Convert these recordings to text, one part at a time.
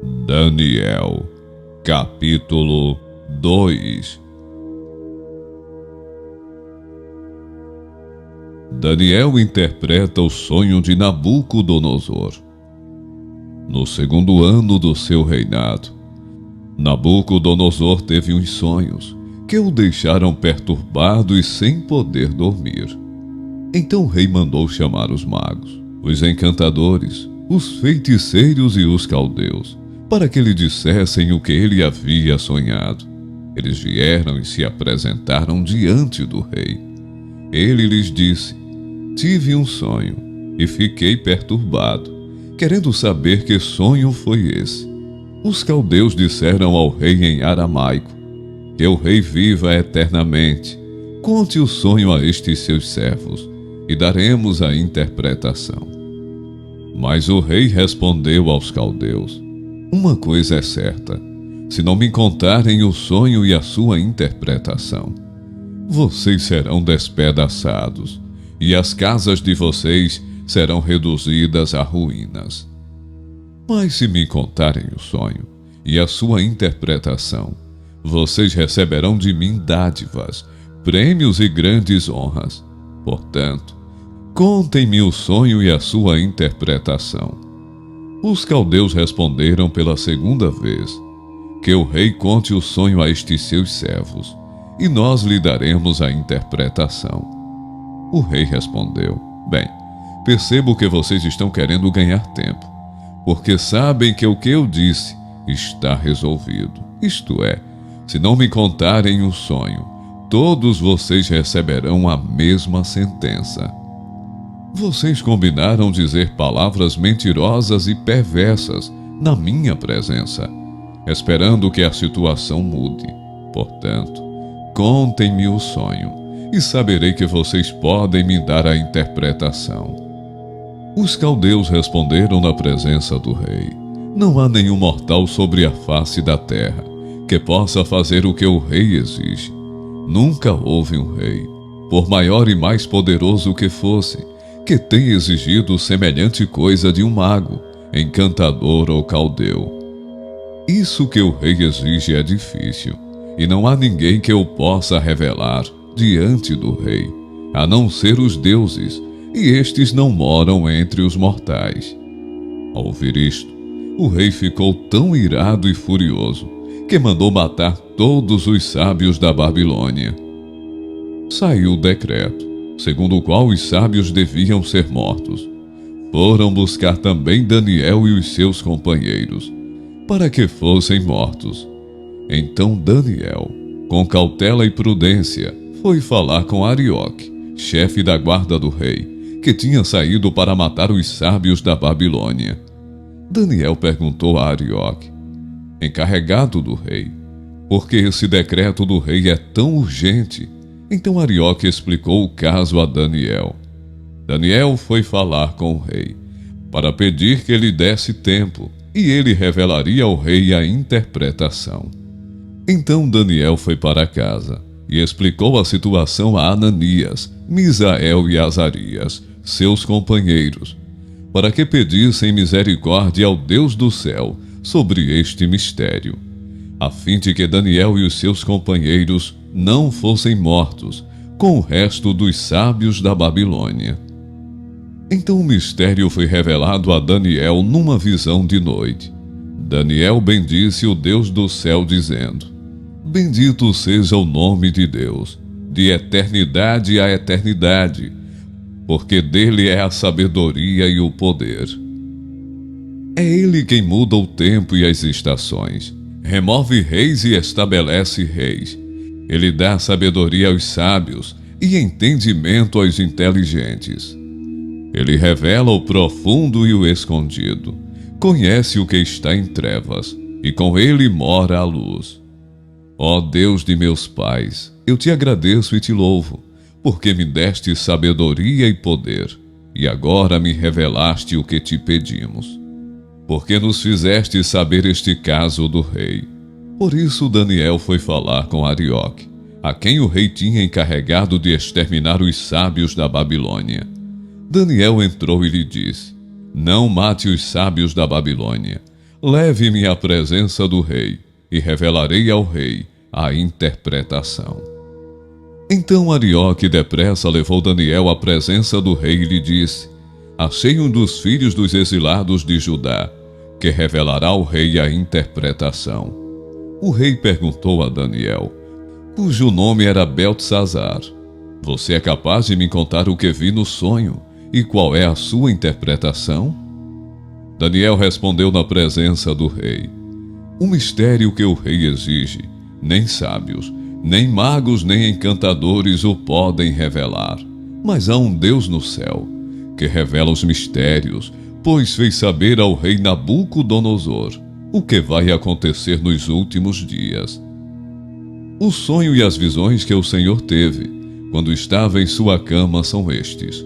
Daniel, capítulo 2. Daniel interpreta o sonho de Nabucodonosor. No segundo ano do seu reinado, Nabucodonosor teve uns sonhos que o deixaram perturbado e sem poder dormir. Então o rei mandou chamar os magos, os encantadores, os feiticeiros e os caldeus, para que lhe dissessem o que ele havia sonhado. Eles vieram e se apresentaram diante do rei. Ele lhes disse: tive um sonho e fiquei perturbado, querendo saber que sonho foi esse. Os caldeus disseram ao rei em aramaico: que o rei viva eternamente. Conte o sonho a estes seus servos, e daremos a interpretação. Mas o rei respondeu aos caldeus: uma coisa é certa, se não me contarem o sonho e a sua interpretação, vocês serão despedaçados, e as casas de vocês serão reduzidas a ruínas. Mas se me contarem o sonho e a sua interpretação, vocês receberão de mim dádivas, prêmios e grandes honras. Portanto, contem-me o sonho e a sua interpretação. Os caldeus responderam pela segunda vez: que o rei conte o sonho a estes seus servos, e nós lhe daremos a interpretação. O rei respondeu: bem, percebo que vocês estão querendo ganhar tempo, porque sabem que o que eu disse está resolvido. Isto é, se não me contarem o sonho, todos vocês receberão a mesma sentença. Vocês combinaram dizer palavras mentirosas e perversas na minha presença, esperando que a situação mude. Portanto, contem-me o sonho, e saberei que vocês podem me dar a interpretação. Os caldeus responderam na presença do rei: não há nenhum mortal sobre a face da terra que possa fazer o que o rei exige. Nunca houve um rei, por maior e mais poderoso que fosse, que tenha exigido semelhante coisa de um mago, encantador ou caldeu. Isso que o rei exige é difícil, e não há ninguém que o possa revelar diante do rei, a não ser os deuses, e estes não moram entre os mortais. Ao ouvir isto, o rei ficou tão irado e furioso que mandou matar todos os sábios da Babilônia. Saiu o decreto, segundo o qual os sábios deviam ser mortos. Foram buscar também Daniel e os seus companheiros, para que fossem mortos. Então Daniel, com cautela e prudência, foi falar com Arioque, chefe da guarda do rei, que tinha saído para matar os sábios da Babilônia. Daniel perguntou a Arioque, encarregado do rei: por que esse decreto do rei é tão urgente? Então Arioque explicou o caso a Daniel. Daniel foi falar com o rei, para pedir que lhe desse tempo, e ele revelaria ao rei a interpretação. Então Daniel foi para casa, e explicou a situação a Ananias, Misael e Azarias, seus companheiros, para que pedissem misericórdia ao Deus do céu sobre este mistério, a fim de que Daniel e os seus companheiros não fossem mortos com o resto dos sábios da Babilônia. Então o mistério foi revelado a Daniel numa visão de noite. Daniel bendisse o Deus do céu, dizendo: bendito seja o nome de Deus, de eternidade a eternidade, porque dele é a sabedoria e o poder. É ele quem muda o tempo e as estações, remove reis e estabelece reis. Ele dá sabedoria aos sábios e entendimento aos inteligentes. Ele revela o profundo e o escondido, conhece o que está em trevas, e com ele mora a luz. Ó Deus de meus pais, eu te agradeço e te louvo, porque me deste sabedoria e poder, e agora me revelaste o que te pedimos. Porque nos fizeste saber este caso do rei. Por isso Daniel foi falar com Arioque, a quem o rei tinha encarregado de exterminar os sábios da Babilônia. Daniel entrou e lhe disse: não mate os sábios da Babilônia. leve-me à presença do rei, e revelarei ao rei a interpretação. Então Arioque depressa levou Daniel à presença do rei e lhe disse: achei um dos filhos dos exilados de Judá, que revelará ao rei a interpretação. O rei perguntou a Daniel, cujo nome era Beltesazar: você é capaz de me contar o que vi no sonho e qual é a sua interpretação? Daniel respondeu na presença do rei: o mistério que o rei exige, nem sábios, nem magos, nem encantadores o podem revelar. Mas há um Deus no céu, que revela os mistérios, pois fez saber ao rei Nabucodonosor o que vai acontecer nos últimos dias. O sonho e as visões que o Senhor teve, quando estava em sua cama, são estes.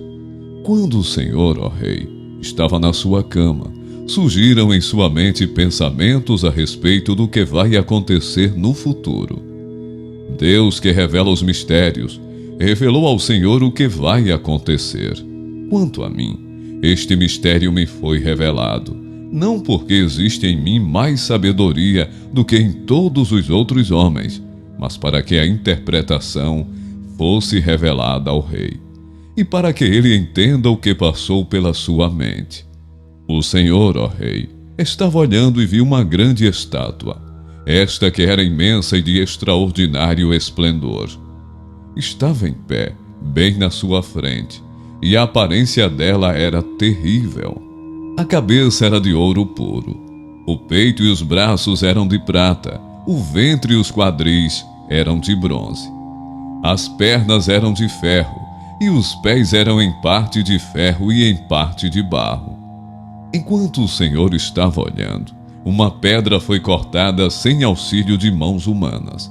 Quando o Senhor, ó rei, estava na sua cama, surgiram em sua mente pensamentos a respeito do que vai acontecer no futuro. Deus, que revela os mistérios, revelou ao Senhor o que vai acontecer. Quanto a mim, este mistério me foi revelado, não porque existe em mim mais sabedoria do que em todos os outros homens, mas para que a interpretação fosse revelada ao rei, e para que ele entenda o que passou pela sua mente. O Senhor, ó rei, estava olhando e viu uma grande estátua, esta que era imensa e de extraordinário esplendor. Estava em pé, bem na sua frente, e a aparência dela era terrível. A cabeça era de ouro puro, o peito e os braços eram de prata, o ventre e os quadris eram de bronze. As pernas eram de ferro, e os pés eram em parte de ferro e em parte de barro. Enquanto o Senhor estava olhando, uma pedra foi cortada sem auxílio de mãos humanas.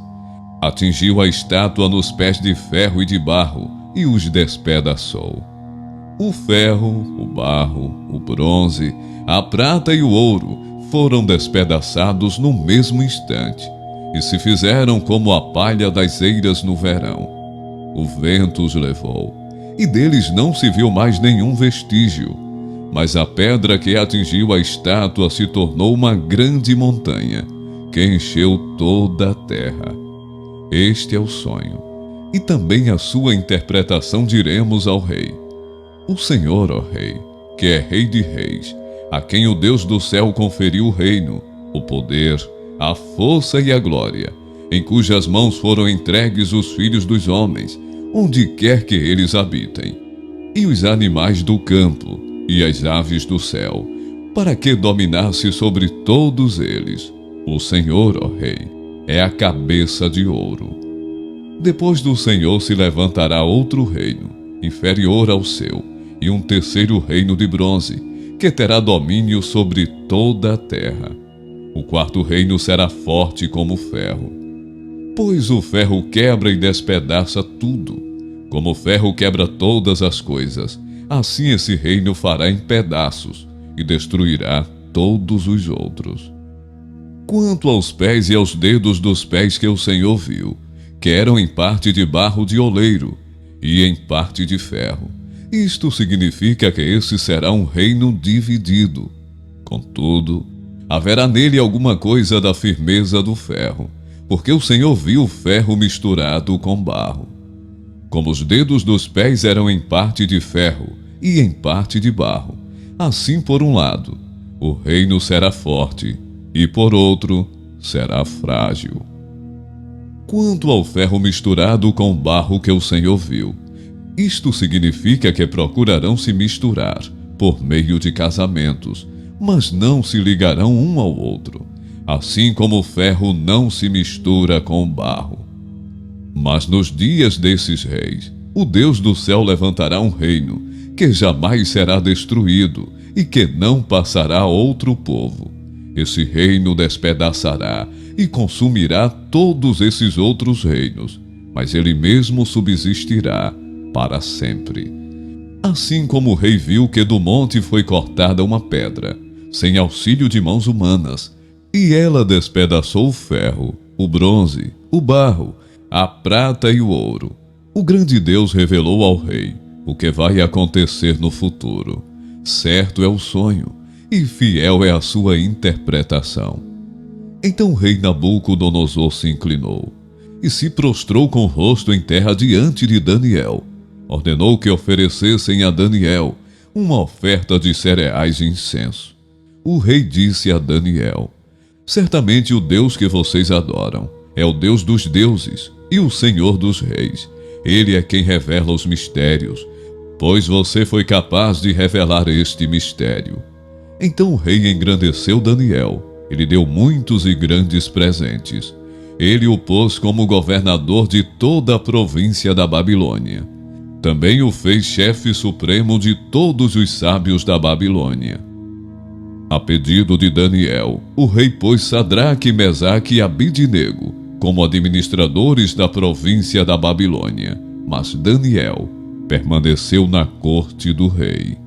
Atingiu a estátua nos pés de ferro e de barro e os despedaçou. O ferro, o barro, o bronze, a prata e o ouro foram despedaçados no mesmo instante e se fizeram como a palha das eiras no verão. O vento os levou, e deles não se viu mais nenhum vestígio. Mas a pedra que atingiu a estátua se tornou uma grande montanha, que encheu toda a terra. Este é o sonho, e também a sua interpretação diremos ao rei. O Senhor, ó rei, que é rei de reis, a quem o Deus do céu conferiu o reino, o poder, a força e a glória, em cujas mãos foram entregues os filhos dos homens, onde quer que eles habitem, e os animais do campo, e as aves do céu, para que dominasse sobre todos eles. O Senhor, ó rei, é a cabeça de ouro. Depois do Senhor se levantará outro reino, inferior ao seu, e um terceiro reino de bronze, que terá domínio sobre toda a terra. O quarto reino será forte como ferro, pois o ferro quebra e despedaça tudo. Como o ferro quebra todas as coisas, assim esse reino fará em pedaços e destruirá todos os outros. Quanto aos pés e aos dedos dos pés que o Senhor viu, que eram em parte de barro de oleiro e em parte de ferro, isto significa que esse será um reino dividido. Contudo, haverá nele alguma coisa da firmeza do ferro, porque o Senhor viu o ferro misturado com barro. Como os dedos dos pés eram em parte de ferro e em parte de barro, assim por um lado, o reino será forte, e por outro, será frágil. Quanto ao ferro misturado com o barro que o Senhor viu, isto significa que procurarão se misturar por meio de casamentos, mas não se ligarão um ao outro, assim como o ferro não se mistura com o barro. Mas nos dias desses reis, o Deus do céu levantará um reino que jamais será destruído e que não passará a outro povo. Esse reino despedaçará e consumirá todos esses outros reinos, mas ele mesmo subsistirá para sempre. Assim como o rei viu que do monte foi cortada uma pedra, sem auxílio de mãos humanas, e ela despedaçou o ferro, o bronze, o barro, a prata e o ouro, o grande Deus revelou ao rei o que vai acontecer no futuro. Certo é o sonho, e fiel é a sua interpretação. Então o rei Nabucodonosor se inclinou e se prostrou com o rosto em terra diante de Daniel. Ordenou que oferecessem a Daniel uma oferta de cereais e incenso. O rei disse a Daniel: certamente o Deus que vocês adoram é o Deus dos deuses e o Senhor dos reis. Ele é quem revela os mistérios, pois você foi capaz de revelar este mistério. Então o rei engrandeceu Daniel. Ele deu muitos e grandes presentes. Ele o pôs como governador de toda a província da Babilônia. Também o fez chefe supremo de todos os sábios da Babilônia. A pedido de Daniel, o rei pôs Sadraque, Mesaque e Abidnego como administradores da província da Babilônia, mas Daniel permaneceu na corte do rei.